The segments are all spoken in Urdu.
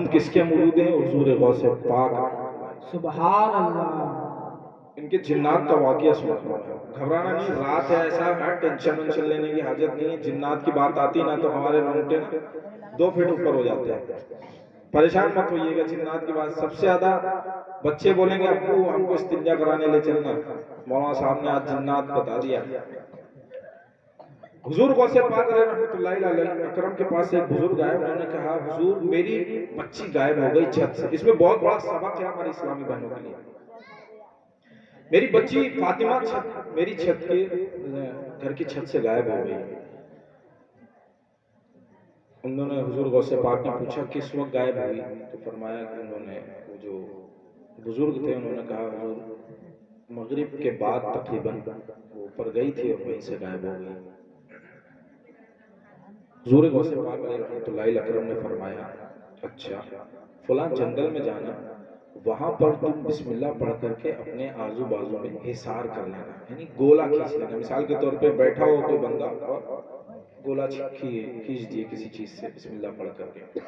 ہم کس کے مرود ہیں؟ حضور غوث پاک۔ سبحان اللہ۔ ان کے جنات کا واقعہ سناتا ہوں، گھبرانا نہیں، رات ہے، ایسا ہے، ٹینشن ونشن لینے کی حاجت نہیں ہے۔ جنات کی بات آتی نا تو ہمارے رونگٹے نا 2 فٹ اوپر ہو جاتے ہیں۔ پریشان مت ہوئیے گا جنات کی بات۔ سب سے زیادہ بچے بولیں گے ابو ہم کو استنجا کرانے لے چلنا، مولانا صاحب نے آج جنات بتا دیا۔ حضور غوث پاک علیہ رحمۃ اللہ علیہ اکرم کے پاس ایک بزرگ آئے، انہوں نے کہا حضور میری بچی غائب ہو گئی چھت سے۔ اس میں بہت بڑا سبق ہے ہماری اسلامی بہنوں کے لیے۔ میری بچی فاطمہ میری چھت کے گھر کی چھت سے غائب ہو گئی۔ انہوں نے حضور غوث پاک نے پوچھا کس وقت غائب ہوئی؟ تو فرمایا کہ انہوں نے، وہ جو بزرگ تھے انہوں نے کہا حضور مغرب کے بعد تقریباً وہ اوپر گئی تھی اور وہیں سے غائب ہو گئی۔ حضور غوث پاک علیہ رحمۃ اللہ اکرم نے فرمایا اچھا فلاں جنگل میں جانا، وہاں پر تم بسم اللہ پڑھ کر کے اپنے آزو بازو میں حصار کر لینا، یعنی گولا کھینچ لینا۔ مثال کے طور پہ بیٹھا ہو کوئی بندہ اور گولا کھینچ دیے کسی چیز سے بسم اللہ پڑھ کر کے،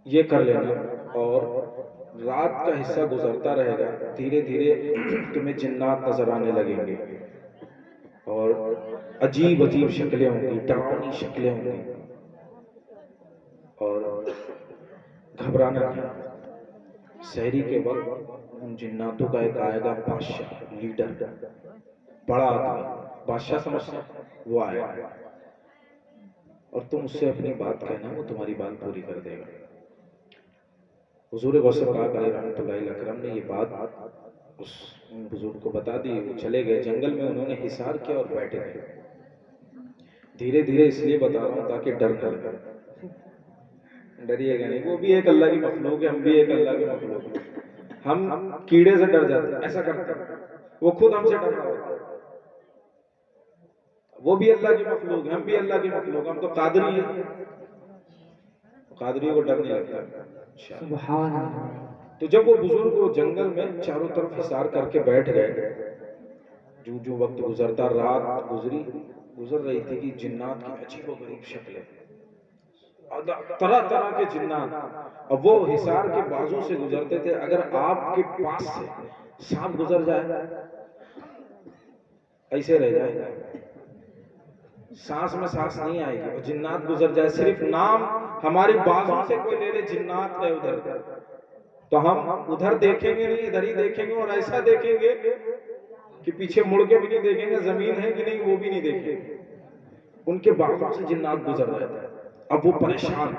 یہ کر لینا۔ اور رات کا حصہ گزرتا رہے گا، دھیرے دھیرے تمہیں جنات نظر آنے لگیں گے اور عجیب عجیب شکلیں ہوں گی، ڈراؤنی شکلیں ہوں گی، اور گھبرانا نہیں۔ سحری کے وقت ان جناتوں کا ایک آئے گا بادشاہ، لیڈر، بڑا آدمی، بادشاہ سمجھنا، وہ آئے گا اور تم اس سے اپنی بات کہنا، وہ تمہاری بات پوری کر دے گا۔ حضور غوث پاک علیہ رحمۃ اللہ اکرم نے یہ بات اس بزرگ کو بتا دی۔ وہ چلے گئے جنگل میں، انہوں نے حصار کیا اور بیٹھے گئے۔ دھیرے دھیرے اس لیے بتا رہا ہوں تاکہ ڈر ڈریے گا نہیں، وہ بھی ایک اللہ کی مخلوق ہے، ہم بھی ایک اللہ کی مخلوق ہیں۔ ہم کیڑے سے ڈر جاتے ہیں، ایسا کرتے ہیں، وہ خود ہم سے ڈر رہا ہوتا ہے۔ وہ بھی اللہ کی مخلوق ہے، ہم بھی اللہ کی مخلوق، ہم تو قادری ہیں، قادری کو ڈر نہیں لگتا۔ سبحان اللہ۔ تو جب وہ بزرگ وہ جنگل میں چاروں طرف حصار کر کے بیٹھ گئے، جو جو وقت گزرتا، رات گزر رہی تھی کہ جنات کی عجیب و غریب شکلیں، طرح طرح کے جنات، اب وہ حصار کے بازو سے گزرتے تھے۔ اگر آپ کے پاس سے سانپ گزر جائے، ایسے رہ جائے گا، سانس میں سانس نہیں آئے گی، اور جنات گزر جائے، صرف نام ہماری بازو سے کوئی لے لے جنات ہے ادھر، تو ہم ادھر دیکھیں گے نہیں، ادھر ہی دیکھیں گے، اور ایسا دیکھیں گے کہ پیچھے مڑ کے بھی نہیں دیکھیں گے، زمین ہے کہ نہیں وہ بھی نہیں دیکھیں گے۔ ان کے بازو سے جنات گزر رہے تھے، اب وہ پریشان،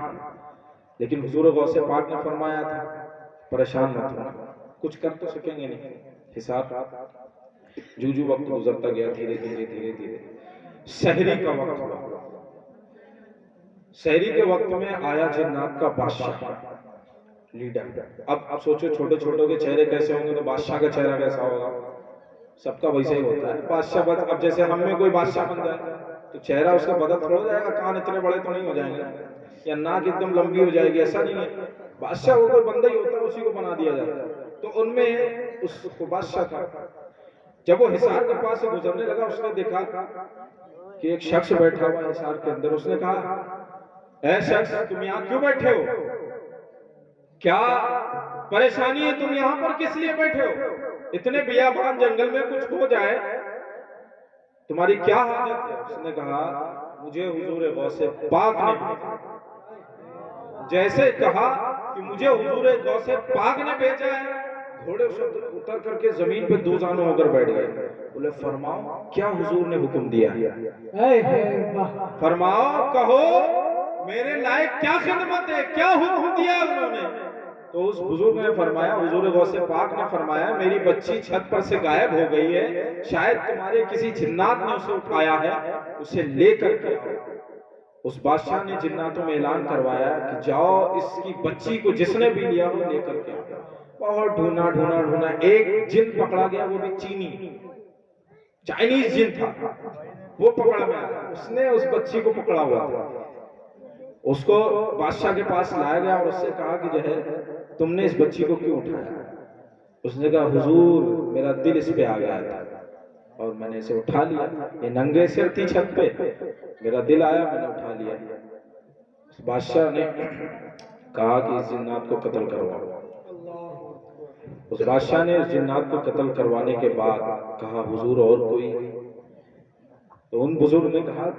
لیکن حضور غوث پاک نے فرمایا تھا پریشان مت ہونا، کچھ کر تو سکیں گے نہیں۔ حساب جو جو وقت گزرتا گیا، دھیرے دھیرے دھیرے دھیرے سحری کا وقت ہوا۔ سحری کے وقت میں آیا جنات کا بادشاہ، لیڈر۔ اب سوچو چھوٹے چھوٹوں کے چہرے کیسے ہوں گے تو بادشاہ کا چہرہ کیسا ہوگا؟ سب کا ویسا ہی ہوتا ہے بادشاہ۔ اب جیسے ہم میں کوئی بادشاہ بن جائے تو چہرہ اس کا بدل تھوڑا جائے گا، کان اتنے بڑے تو نہیں ہو جائیں گے، یا ناک ایک دم لمبی ہو جائے گی، ایسا نہیں ہے۔ بادشاہ وہ کوئی بندہ ہی ہوتا ہے، اسی کو بنا دیا جاتا ہے۔ تو ان میں اس کو بادشاہ تھا۔ جب وہ حصار کے پاس سے گزرنے لگا، اس نے دیکھا کہ ایک شخص بیٹھا ہوا حصار کے اندر۔ اس نے کہا اے شخص تم یہاں کیوں بیٹھے ہو؟ کیا پریشانی ہے؟ تم یہاں پر کس لیے بیٹھے ہو؟ اتنے بیابان جنگل میں کچھ ہو جائے، تمہاری کیا حاجت ہے؟ اس نے کہا مجھے حضور غوث پاک نے بھیجا۔ جیسے کہا کہ مجھے حضور غوث پاک نے بھیجا ہے، گھوڑے سے اتر کر کے زمین پہ دو زانوں ہو کر بیٹھ گئے۔ بولے فرماؤ کیا حضور نے حکم دیا؟ فرماؤ کہو میرے لائق کیا خدمت ہے، کیا حکم دیا انہوں نے؟ تو اس بزرگ نے فرمایا، حضور غوث پاک نے فرمایا میری بچی چھت پر سے غائب ہو گئی ہے، شاید تمہارے کسی جنات نے اسے اٹھایا ہے، اسے لے کر کے آؤ۔ اس بادشاہ نے جناتوں میں اعلان کروایا کہ جاؤ اس کی بچی کو جس نے بھی لیا وہ لے کر کے آؤ۔ بہت ڈھونڈا ڈھونڈا ڈھونڈا، ایک جن پکڑا گیا، وہ بھی چائنیز جن تھا، وہ پکڑ میں آیا۔ اس نے اس بچی کو پکڑا ہوا تھا، اس کو بادشاہ کے پاس لایا گیا اور اس سے کہا کہ جو ہے تم نے اس بچی کو کیوں اٹھایا؟ اس نے کہا حضور میرا دل اس پہ آ گیا تھا اور میں نے اسے اٹھا لیا، یہ ننگے سر تھی چھت پہ، میرا دل آیا میں نے اٹھا لیا۔ بادشاہ نے کہا کہ اس جنات کو قتل کرواؤ. اس بادشاہ نے اس جنات کو قتل کروانے کے بعد کہا حضور اور کوئی؟ تو ان بزرگ نے کہا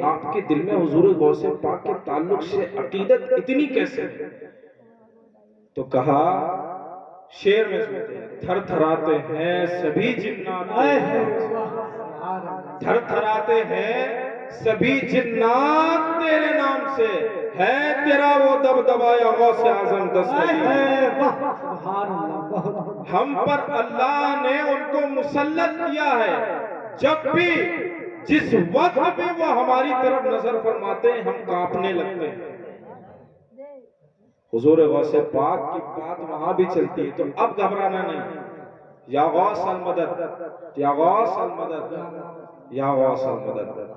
آپ کے دل میں حضور غوث پاک کے تعلق سے عقیدت اتنی کیسے ہے؟ تو کہا شعر میں سنتے ہیں تھر تھراتے ہیں سبھی جنات تھر تھراتے ہیں سبھی جنات تیرے نام سے ہے تیرا وہ دبدبا یا غوث اعظم دستگیر. ہم پر اللہ نے ان کو مسلط کیا ہے. جب بھی جس وقت بھی وہ ہماری طرف نظر فرماتے ہیں ہم کانپنے لگتے ہیں. حضور غوث پاک کی بات وہاں بھی چلتی ہے تو اب گھبرانا نہیں. یا غوث المدد یا غوث المدد یا غوث المدد.